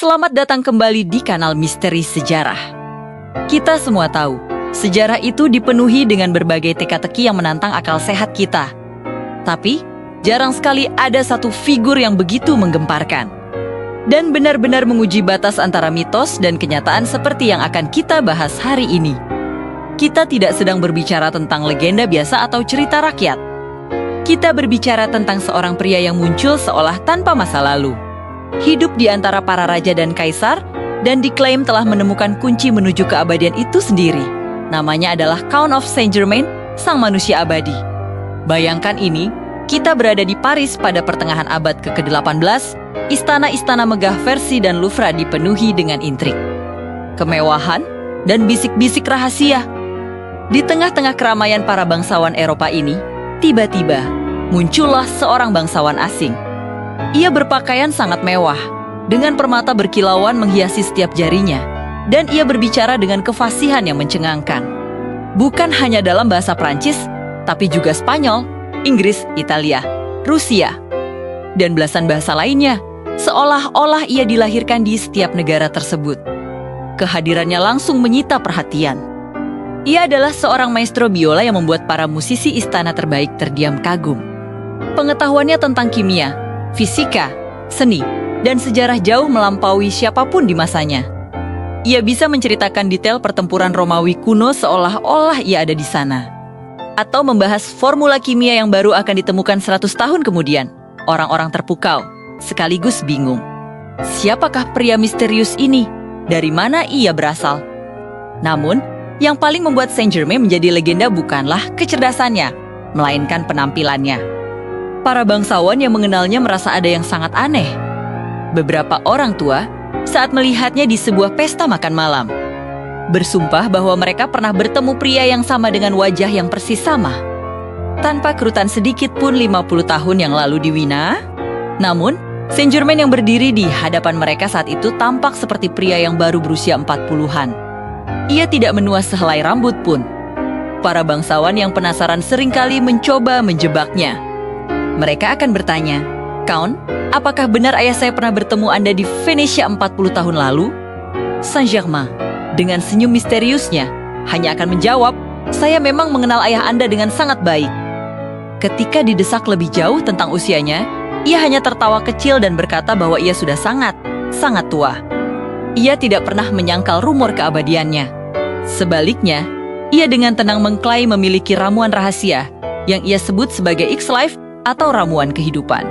Selamat datang kembali di kanal Misteri Sejarah. Kita semua tahu, sejarah itu dipenuhi dengan berbagai teka-teki yang menantang akal sehat kita. Tapi, jarang sekali ada satu figur yang begitu menggemparkan. Dan benar-benar menguji batas antara mitos dan kenyataan seperti yang akan kita bahas hari ini. Kita tidak sedang berbicara tentang legenda biasa atau cerita rakyat. Kita berbicara tentang seorang pria yang muncul seolah tanpa masa lalu. Hidup di antara para raja dan kaisar, dan diklaim telah menemukan kunci menuju keabadian itu sendiri. Namanya adalah Count of Saint-Germain, sang manusia abadi. Bayangkan ini, kita berada di Paris pada pertengahan abad ke-18, istana-istana megah Versailles dan Louvre dipenuhi dengan intrik, kemewahan, dan bisik-bisik rahasia. Di tengah-tengah keramaian para bangsawan Eropa ini, tiba-tiba muncullah seorang bangsawan asing. Ia berpakaian sangat mewah, dengan permata berkilauan menghiasi setiap jarinya, dan ia berbicara dengan kefasihan yang mencengangkan. Bukan hanya dalam bahasa Prancis, tapi juga Spanyol, Inggris, Italia, Rusia, dan belasan bahasa lainnya, seolah-olah ia dilahirkan di setiap negara tersebut. Kehadirannya langsung menyita perhatian. Ia adalah seorang maestro biola yang membuat para musisi istana terbaik terdiam kagum. Pengetahuannya tentang kimia, fisika, seni, dan sejarah jauh melampaui siapapun di masanya. Ia bisa menceritakan detail pertempuran Romawi kuno seolah-olah ia ada di sana. Atau membahas formula kimia yang baru akan ditemukan 100 tahun kemudian. Orang-orang terpukau, sekaligus bingung. Siapakah pria misterius ini? Dari mana ia berasal? Namun, yang paling membuat Saint-Germain menjadi legenda bukanlah kecerdasannya, melainkan penampilannya. Para bangsawan yang mengenalnya merasa ada yang sangat aneh. Beberapa orang tua saat melihatnya di sebuah pesta makan malam, bersumpah bahwa mereka pernah bertemu pria yang sama dengan wajah yang persis sama. Tanpa kerutan sedikit pun 50 tahun yang lalu di Wina. Namun, Saint-Germain yang berdiri di hadapan mereka saat itu tampak seperti pria yang baru berusia 40-an. Ia tidak menua sehelai rambut pun. Para bangsawan yang penasaran seringkali mencoba menjebaknya. Mereka akan bertanya, "Count, apakah benar ayah saya pernah bertemu Anda di Venesia 40 tahun lalu?" Saint-Germain, dengan senyum misteriusnya, hanya akan menjawab, "Saya memang mengenal ayah Anda dengan sangat baik." Ketika didesak lebih jauh tentang usianya, ia hanya tertawa kecil dan berkata bahwa ia sudah sangat tua. Ia tidak pernah menyangkal rumor keabadiannya. Sebaliknya, ia dengan tenang mengklaim memiliki ramuan rahasia yang ia sebut sebagai X-Life atau ramuan kehidupan.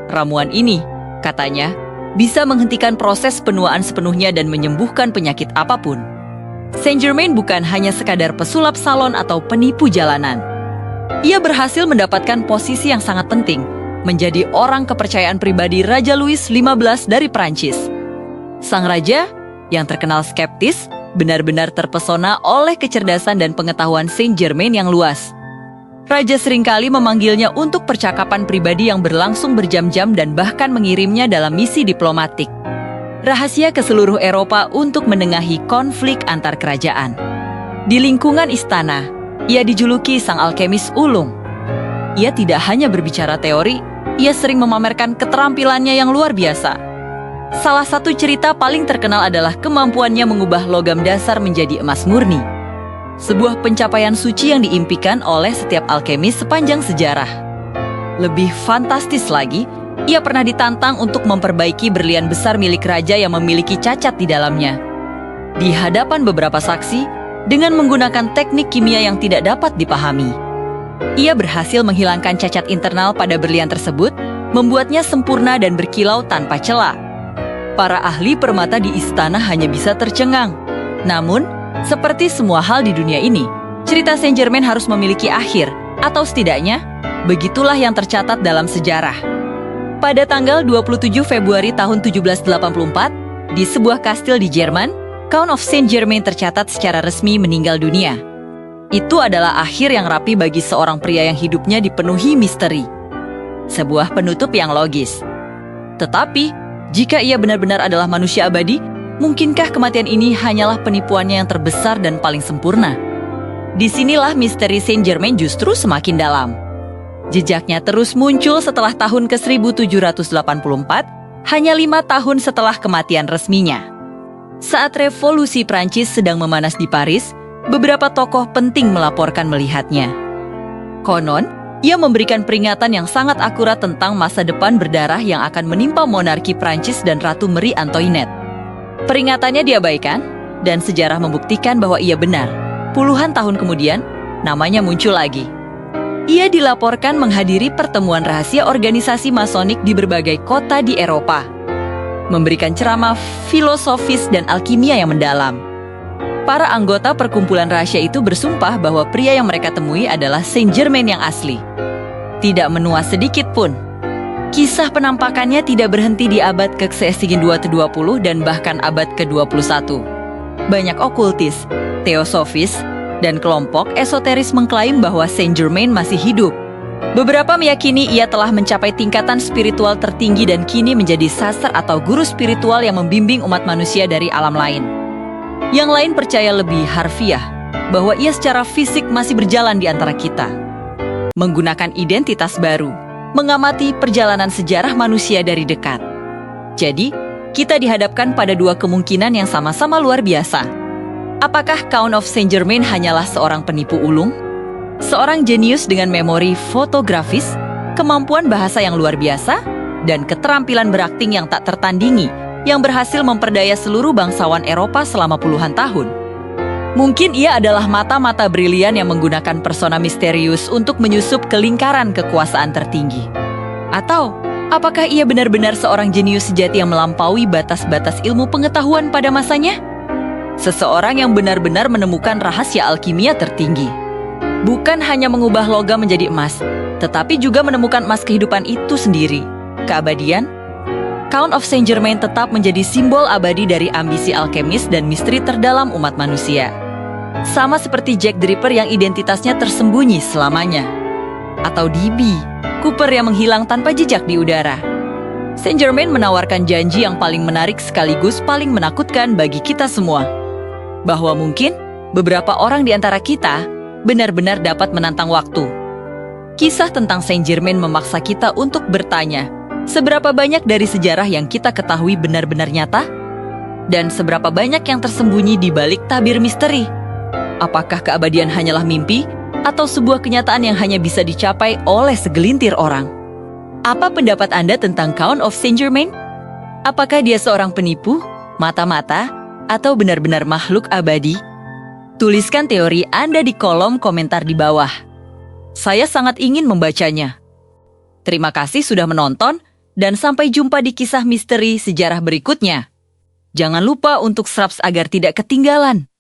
Ramuan ini, katanya, bisa menghentikan proses penuaan sepenuhnya dan menyembuhkan penyakit apapun. Saint-Germain bukan hanya sekadar pesulap salon atau penipu jalanan. Ia berhasil mendapatkan posisi yang sangat penting, menjadi orang kepercayaan pribadi Raja Louis XV dari Prancis. Sang raja, yang terkenal skeptis, benar-benar terpesona oleh kecerdasan dan pengetahuan Saint-Germain yang luas. Raja seringkali memanggilnya untuk percakapan pribadi yang berlangsung berjam-jam dan bahkan mengirimnya dalam misi diplomatik. Rahasia ke seluruh Eropa untuk menengahi konflik antar kerajaan. Di lingkungan istana, ia dijuluki sang alkemis ulung. Ia tidak hanya berbicara teori, ia sering memamerkan keterampilannya yang luar biasa. Salah satu cerita paling terkenal adalah kemampuannya mengubah logam dasar menjadi emas murni. Sebuah pencapaian suci yang diimpikan oleh setiap alkemis sepanjang sejarah. Lebih fantastis lagi, ia pernah ditantang untuk memperbaiki berlian besar milik raja yang memiliki cacat di dalamnya. Di hadapan beberapa saksi, dengan menggunakan teknik kimia yang tidak dapat dipahami. Ia berhasil menghilangkan cacat internal pada berlian tersebut, membuatnya sempurna dan berkilau tanpa celah. Para ahli permata di istana hanya bisa tercengang. Namun, seperti semua hal di dunia ini, cerita Saint-Germain harus memiliki akhir, atau setidaknya, begitulah yang tercatat dalam sejarah. Pada tanggal 27 Februari tahun 1784, di sebuah kastil di Jerman, Count of Saint-Germain tercatat secara resmi meninggal dunia. Itu adalah akhir yang rapi bagi seorang pria yang hidupnya dipenuhi misteri. Sebuah penutup yang logis. Tetapi, jika ia benar-benar adalah manusia abadi, mungkinkah kematian ini hanyalah penipuannya yang terbesar dan paling sempurna? Disinilah misteri Saint-Germain justru semakin dalam. Jejaknya terus muncul setelah tahun ke-1784, hanya 5 tahun setelah kematian resminya. Saat revolusi Prancis sedang memanas di Paris, beberapa tokoh penting melaporkan melihatnya. Konon, ia memberikan peringatan yang sangat akurat tentang masa depan berdarah yang akan menimpa monarki Prancis dan Ratu Marie Antoinette. Peringatannya diabaikan, dan sejarah membuktikan bahwa ia benar. Puluhan tahun kemudian, namanya muncul lagi. Ia dilaporkan menghadiri pertemuan rahasia organisasi masonik di berbagai kota di Eropa, memberikan ceramah filosofis dan alkimia yang mendalam. Para anggota perkumpulan rahasia itu bersumpah bahwa pria yang mereka temui adalah Saint Germain yang asli. Tidak menua sedikit pun. Kisah penampakannya tidak berhenti di abad ke-20 dan bahkan abad ke-21. Banyak okultis, teosofis, dan kelompok esoteris mengklaim bahwa Saint Germain masih hidup. Beberapa meyakini ia telah mencapai tingkatan spiritual tertinggi dan kini menjadi sastra atau guru spiritual yang membimbing umat manusia dari alam lain. Yang lain percaya lebih harfiah, bahwa ia secara fisik masih berjalan di antara kita. Menggunakan identitas baru, mengamati perjalanan sejarah manusia dari dekat. Jadi, kita dihadapkan pada dua kemungkinan yang sama-sama luar biasa. Apakah Count of Saint Germain hanyalah seorang penipu ulung? Seorang jenius dengan memori fotografis, kemampuan bahasa yang luar biasa, dan keterampilan berakting yang tak tertandingi, yang berhasil memperdaya seluruh bangsawan Eropa selama puluhan tahun. Mungkin ia adalah mata-mata brilian yang menggunakan persona misterius untuk menyusup ke lingkaran kekuasaan tertinggi. Atau, apakah ia benar-benar seorang jenius sejati yang melampaui batas-batas ilmu pengetahuan pada masanya? Seseorang yang benar-benar menemukan rahasia alkimia tertinggi. Bukan hanya mengubah logam menjadi emas, tetapi juga menemukan emas kehidupan itu sendiri, keabadian. Count of Saint Germain tetap menjadi simbol abadi dari ambisi alkemis dan misteri terdalam umat manusia. Sama seperti Jack the Ripper yang identitasnya tersembunyi selamanya. Atau D.B. Cooper yang menghilang tanpa jejak di udara. Saint Germain menawarkan janji yang paling menarik sekaligus paling menakutkan bagi kita semua. Bahwa mungkin beberapa orang di antara kita benar-benar dapat menantang waktu. Kisah tentang Saint Germain memaksa kita untuk bertanya, seberapa banyak dari sejarah yang kita ketahui benar-benar nyata? Dan seberapa banyak yang tersembunyi di balik tabir misteri? Apakah keabadian hanyalah mimpi atau sebuah kenyataan yang hanya bisa dicapai oleh segelintir orang? Apa pendapat Anda tentang Count of Saint Germain? Apakah dia seorang penipu, mata-mata, atau benar-benar makhluk abadi? Tuliskan teori Anda di kolom komentar di bawah. Saya sangat ingin membacanya. Terima kasih sudah menonton, dan sampai jumpa di kisah misteri sejarah berikutnya. Jangan lupa untuk subscribe agar tidak ketinggalan.